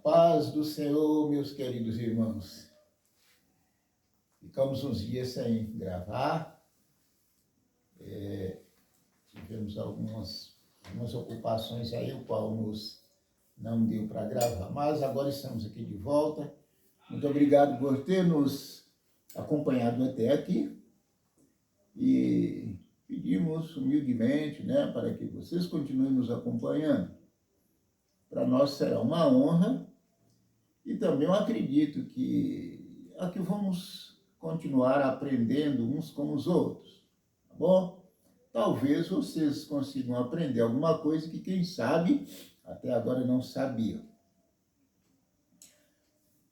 paz do Senhor, meus queridos irmãos. Ficamos uns dias sem gravar, tivemos algumas ocupações aí, o qual nos não deu para gravar, mas agora estamos aqui de volta. Muito obrigado por ter nos acompanhado até aqui e pedimos humildemente, para que vocês continuem nos acompanhando. Para nós será uma honra e também eu acredito que aqui vamos continuar aprendendo uns com os outros, tá bom? Talvez vocês consigam aprender alguma coisa que, quem sabe, até agora não sabiam.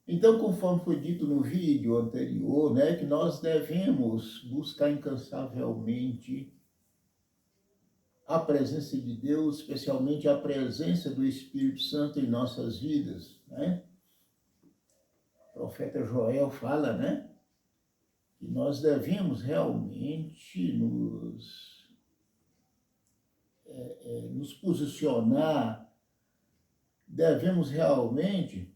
Então, conforme foi dito no vídeo anterior, que nós devemos buscar incansavelmente a presença de Deus, especialmente a presença do Espírito Santo em nossas vidas, O profeta Joel fala, que nós devemos realmente nos posicionar, devemos realmente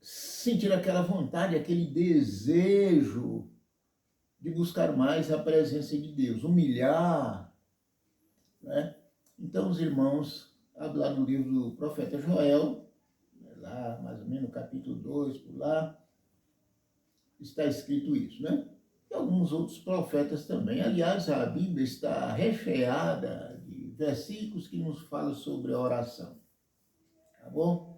sentir aquela vontade, aquele desejo de buscar mais a presença de Deus, humilhar, Então, os irmãos, lá no livro do profeta Joel, lá mais ou menos no capítulo 2, por lá, está escrito isso, E alguns outros profetas também. Aliás, a Bíblia está recheada de versículos que nos falam sobre a oração, tá bom?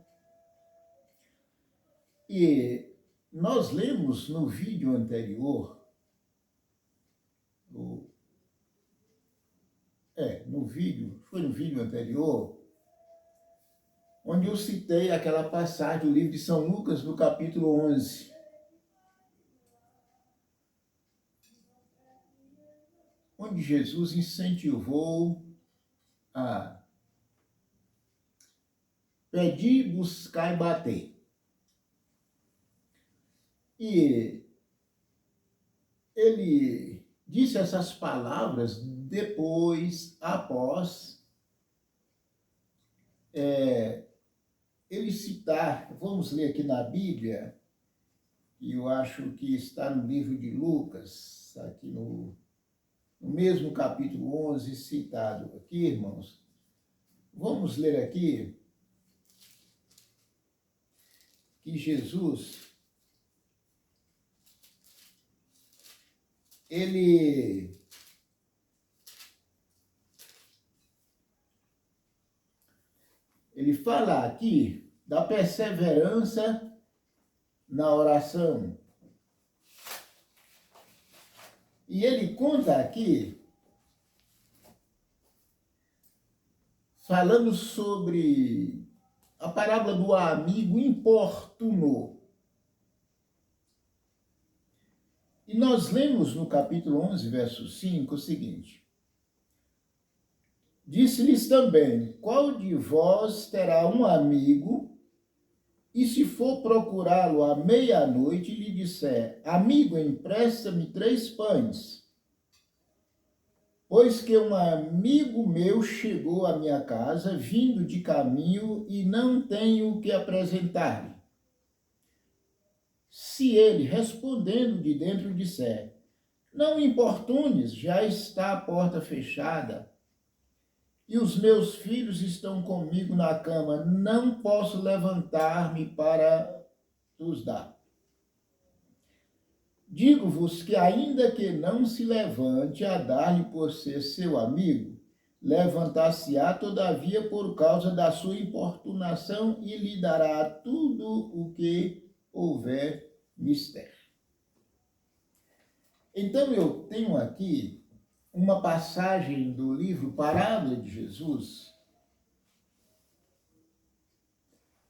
E nós lemos no vídeo anterior, foi no vídeo anterior, onde eu citei aquela passagem do livro de São Lucas, no capítulo 11, onde Jesus incentivou a pedir, buscar e bater. E ele disse essas palavras após ele citar, vamos ler aqui na Bíblia, e eu acho que está no livro de Lucas, aqui no mesmo capítulo 11, citado aqui, irmãos. Vamos ler aqui que Jesus, ele fala aqui da perseverança na oração. E ele conta aqui, falando sobre a parábola do amigo importuno. E nós lemos no capítulo 11, verso 5, o seguinte: Disse-lhes também, qual de vós terá um amigo, e se for procurá-lo à meia-noite, lhe disser, amigo, empresta-me 3 pães, pois que um amigo meu chegou à minha casa, vindo de caminho, e não tenho o que apresentar-lhe. Se ele, respondendo de dentro, disser, não me importunes, já está a porta fechada, e os meus filhos estão comigo na cama, não posso levantar-me para os dar. Digo-vos que ainda que não se levante a dar-lhe por ser seu amigo, levantar-se-á todavia por causa da sua importunação e lhe dará tudo o que houver mister. Então eu tenho aqui uma passagem do livro Parábola de Jesus,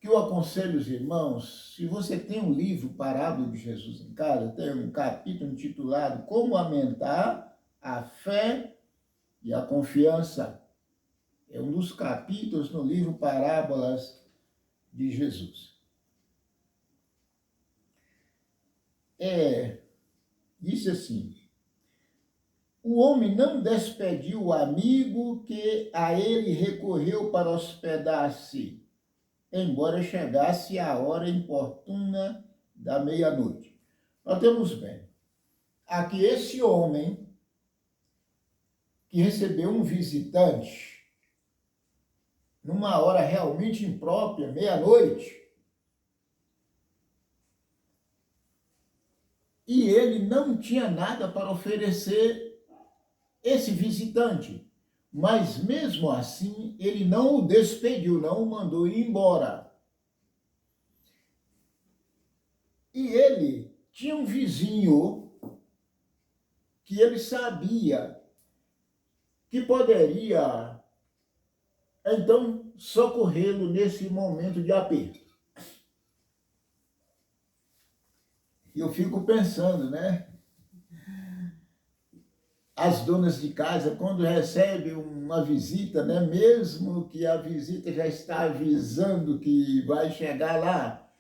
que eu aconselho os irmãos, se você tem um livro Parábola de Jesus em casa, tem um capítulo intitulado Como Aumentar a Fé e a Confiança. É um dos capítulos no livro Parábolas de Jesus. Disse assim, o homem não despediu o amigo que a ele recorreu para hospedar-se, embora chegasse a hora importuna da meia-noite. Notemos bem, aqui esse homem que recebeu um visitante numa hora realmente imprópria, meia-noite, e ele não tinha nada para oferecer esse visitante, mas mesmo assim ele não o despediu, não o mandou ir embora. E ele tinha um vizinho que ele sabia que poderia, então, socorrê-lo nesse momento de aperto. E eu fico pensando, né? As donas de casa, quando recebem uma visita, né? Mesmo que a visita já está avisando que vai chegar lá,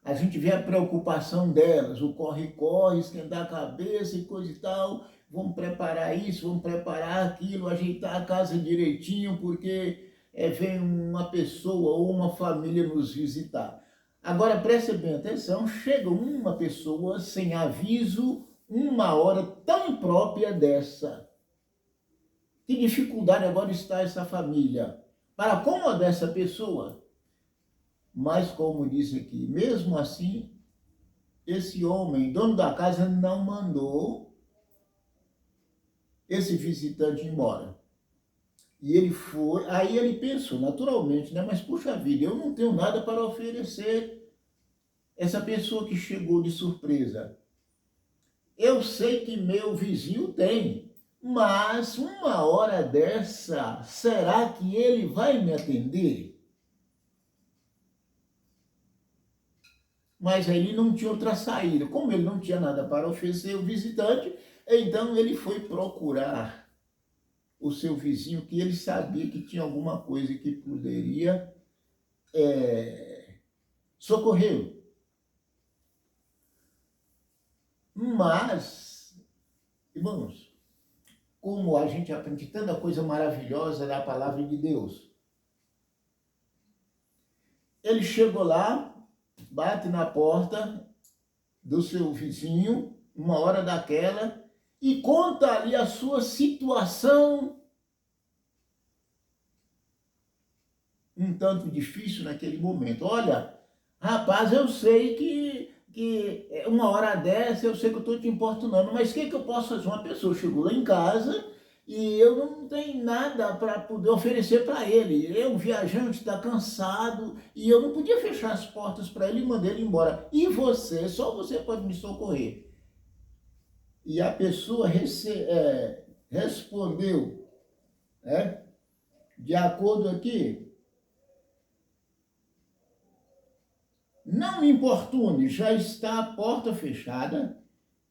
a gente vê a preocupação delas, o corre-corre, esquentar a cabeça e coisa e tal. Vamos preparar isso, vamos preparar aquilo, ajeitar a casa direitinho, porque vem uma pessoa ou uma família nos visitar. Agora, preste bem atenção, chega uma pessoa sem aviso, uma hora tão imprópria dessa. Que dificuldade agora está essa família para acomodar essa pessoa? Mas, como diz aqui, mesmo assim, esse homem, dono da casa, não mandou esse visitante embora. E ele foi, aí ele pensou, naturalmente, né? Mas, puxa vida, eu não tenho nada para oferecer essa pessoa que chegou de surpresa. Eu sei que meu vizinho tem, mas uma hora dessa, será que ele vai me atender? Mas ele não tinha outra saída. Como ele não tinha nada para oferecer ao visitante, então ele foi procurar o seu vizinho, que ele sabia que tinha alguma coisa que poderia socorrê-lo. Mas, irmãos, como a gente aprende tanta coisa maravilhosa da palavra de Deus, ele chegou lá, bate na porta do seu vizinho, uma hora daquela, e conta ali a sua situação um tanto difícil naquele momento. Olha, rapaz, eu sei que uma hora dessa, eu sei que eu estou te importunando, mas o que eu posso fazer? Uma pessoa chegou lá em casa e eu não tenho nada para poder oferecer para ele. Eu, viajante, está cansado e eu não podia fechar as portas para ele e mandar ele embora. E você, só você pode me socorrer. E a pessoa respondeu, né? De acordo aqui, não me importune, já está a porta fechada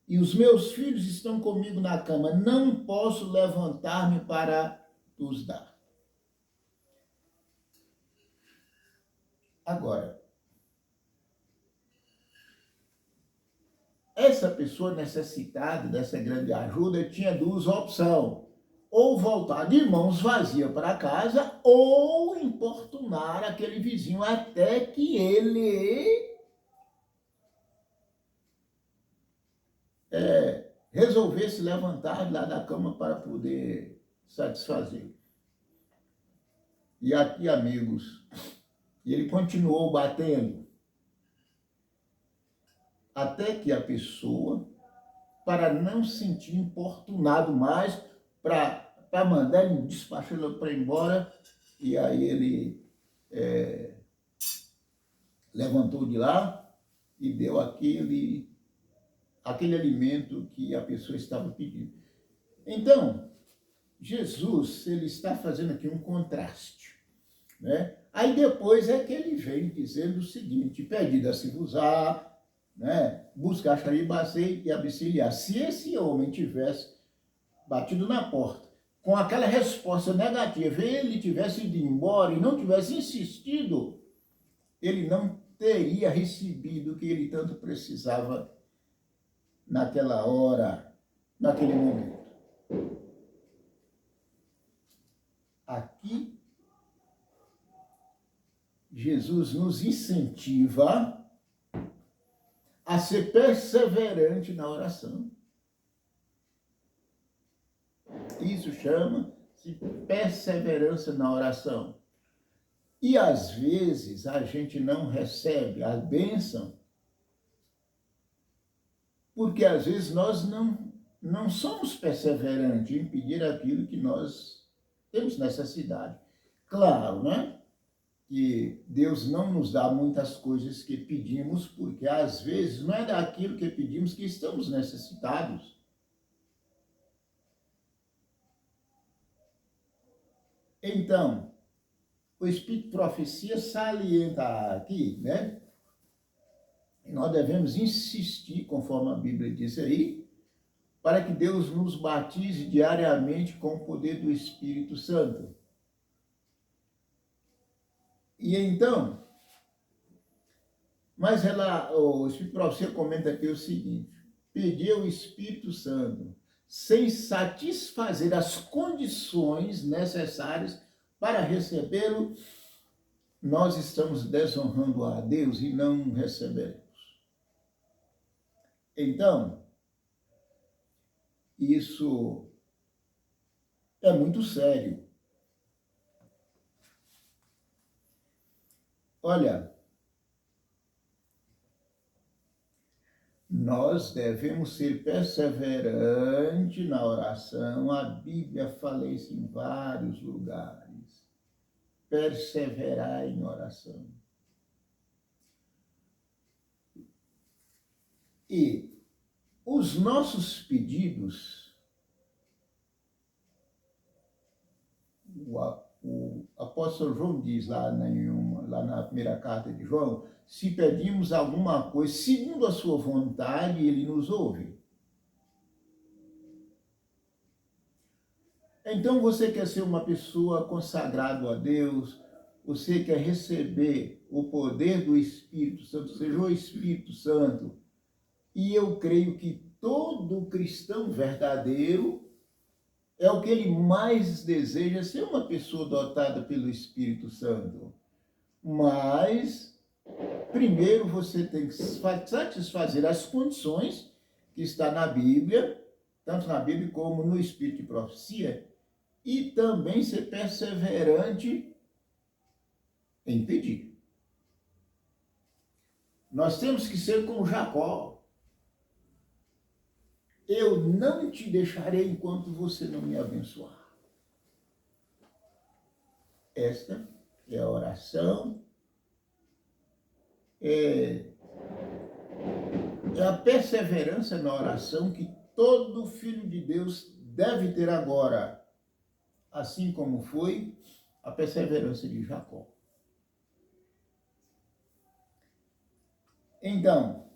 e os meus filhos estão comigo na cama. Não posso levantar-me para os dar. Agora, essa pessoa necessitada dessa grande ajuda tinha duas opções. Ou voltar de mãos vazias para casa, ou importunar aquele vizinho até que ele resolvesse levantar lá da cama para poder satisfazer. E aqui, amigos, ele continuou batendo até que a pessoa, para não se sentir importunado mais, para mandar ele despachar ele para ir embora, e aí ele levantou de lá e deu aquele alimento que a pessoa estava pedindo. Então, Jesus, ele está fazendo aqui um contraste, né? Aí depois é que ele vem dizendo o seguinte: pedida-se-vos-á, né? Buscar, achar e bater e abecilhar. Se esse homem tivesse batido na porta com aquela resposta negativa, ele tivesse ido embora e não tivesse insistido, ele não teria recebido o que ele tanto precisava naquela hora, naquele momento. aqui Jesus nos incentiva a ser perseverante na oração. Isso chama-se perseverança na oração. E às vezes a gente não recebe a bênção, porque às vezes nós não somos perseverantes em pedir aquilo que nós temos necessidade. Claro, né? Que Deus não nos dá muitas coisas que pedimos, porque às vezes não é daquilo que pedimos que estamos necessitados. Então, o Espírito de Profecia salienta aqui, né? E nós devemos insistir, conforme a Bíblia diz aí, para que Deus nos batize diariamente com o poder do Espírito Santo. E então, mas o Espírito de Profecia comenta aqui o seguinte: pedir ao Espírito Santo sem satisfazer as condições necessárias para recebê-lo, nós estamos desonrando a Deus e não receberemos. Então, isso é muito sério. Olha, nós devemos ser perseverantes na oração. A Bíblia fala isso em vários lugares. Perseverar em oração. E os nossos pedidos, o apóstolo João diz lá na primeira carta de João, se pedimos alguma coisa segundo a sua vontade, ele nos ouve. Então você quer ser uma pessoa consagrada a Deus, você quer receber o poder do Espírito Santo, seja o Espírito Santo, e eu creio que todo cristão verdadeiro é o que ele mais deseja, ser uma pessoa dotada pelo Espírito Santo. Mas, primeiro você tem que satisfazer as condições que está na Bíblia, tanto na Bíblia como no Espírito de Profecia, e também ser perseverante em pedir. Nós temos que ser como Jacó. Eu não te deixarei enquanto você não me abençoar. Esta é a oração, é a perseverança na oração que todo filho de Deus deve ter agora, assim como foi a perseverança de Jacó. Então,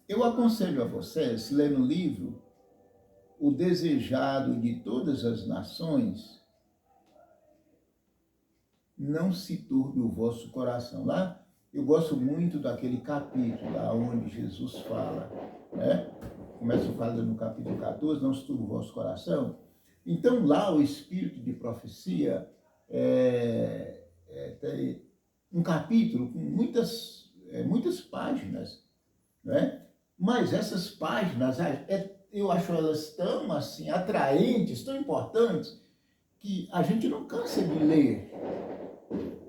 eu aconselho a vocês, lendo o livro O Desejado de Todas as Nações, não se turbe o vosso coração. Lá, eu gosto muito daquele capítulo, lá onde Jesus fala, né? Começa falando no capítulo 14, não se turbe o vosso coração. Então, lá o Espírito de Profecia tem um capítulo com muitas páginas, né? Mas essas páginas, eu acho elas tão assim, atraentes, tão importantes, que a gente não cansa de ler.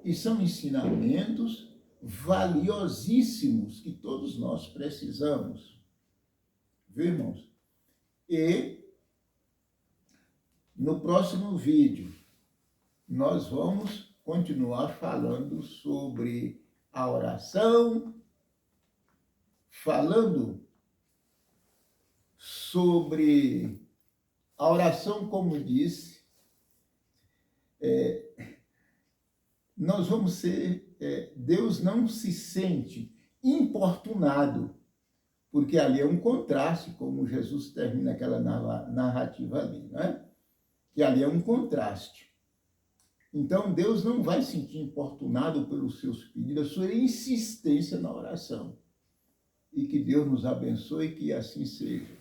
E são ensinamentos valiosíssimos que todos nós precisamos. Viu, irmãos? E no próximo vídeo, nós vamos continuar falando sobre a oração, falando sobre a oração, como disse, nós vamos ser, Deus não se sente importunado, porque ali é um contraste, como Jesus termina aquela narrativa ali, né? Que ali é um contraste. Então, Deus não vai se sentir importunado pelos seus pedidos, a sua insistência na oração. E que Deus nos abençoe e que assim seja.